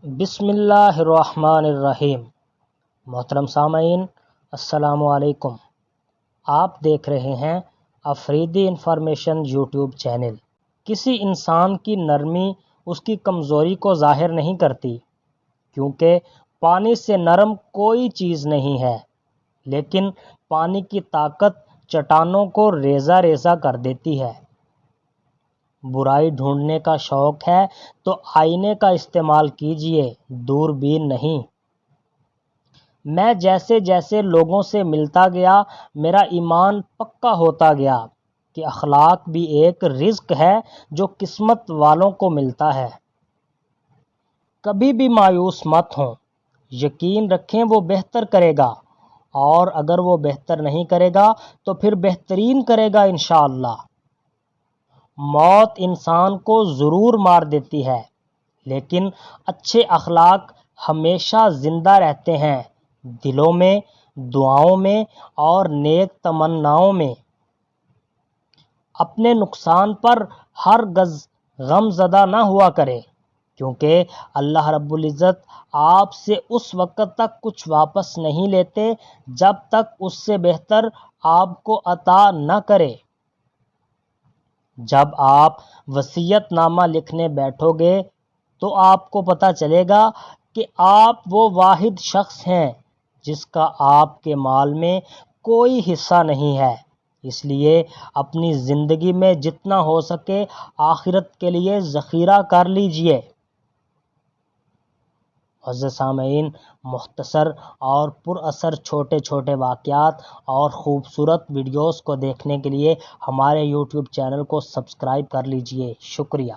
بسم اللہ الرحمن الرحیم۔ محترم سامعین، السلام علیکم۔ آپ دیکھ رہے ہیں افریدی انفارمیشن یوٹیوب چینل۔ کسی انسان کی نرمی اس کی کمزوری کو ظاہر نہیں کرتی، کیونکہ پانی سے نرم کوئی چیز نہیں ہے، لیکن پانی کی طاقت چٹانوں کو ریزہ ریزہ کر دیتی ہے۔ برائی ڈھونڈنے کا شوق ہے تو آئینے کا استعمال کیجیے، دوربین نہیں۔ میں جیسے جیسے لوگوں سے ملتا گیا، میرا ایمان پکا ہوتا گیا کہ اخلاق بھی ایک رزق ہے جو قسمت والوں کو ملتا ہے۔ کبھی بھی مایوس مت ہوں، یقین رکھیں وہ بہتر کرے گا، اور اگر وہ بہتر نہیں کرے گا تو پھر بہترین کرے گا انشاءاللہ۔ موت انسان کو ضرور مار دیتی ہے، لیکن اچھے اخلاق ہمیشہ زندہ رہتے ہیں، دلوں میں، دعاؤں میں اور نیک تمناؤں میں۔ اپنے نقصان پر ہرگز غم زدہ نہ ہوا کرے، کیونکہ اللہ رب العزت آپ سے اس وقت تک کچھ واپس نہیں لیتے جب تک اس سے بہتر آپ کو عطا نہ کرے۔ جب آپ وصیت نامہ لکھنے بیٹھو گے تو آپ کو پتہ چلے گا کہ آپ وہ واحد شخص ہیں جس کا آپ کے مال میں کوئی حصہ نہیں ہے، اس لیے اپنی زندگی میں جتنا ہو سکے آخرت کے لیے ذخیرہ کر لیجئے۔ عزیز سامعین، مختصر اور پر اثر چھوٹے چھوٹے واقعات اور خوبصورت ویڈیوز کو دیکھنے کے لیے ہمارے یوٹیوب چینل کو سبسکرائب کر لیجئے۔ شکریہ۔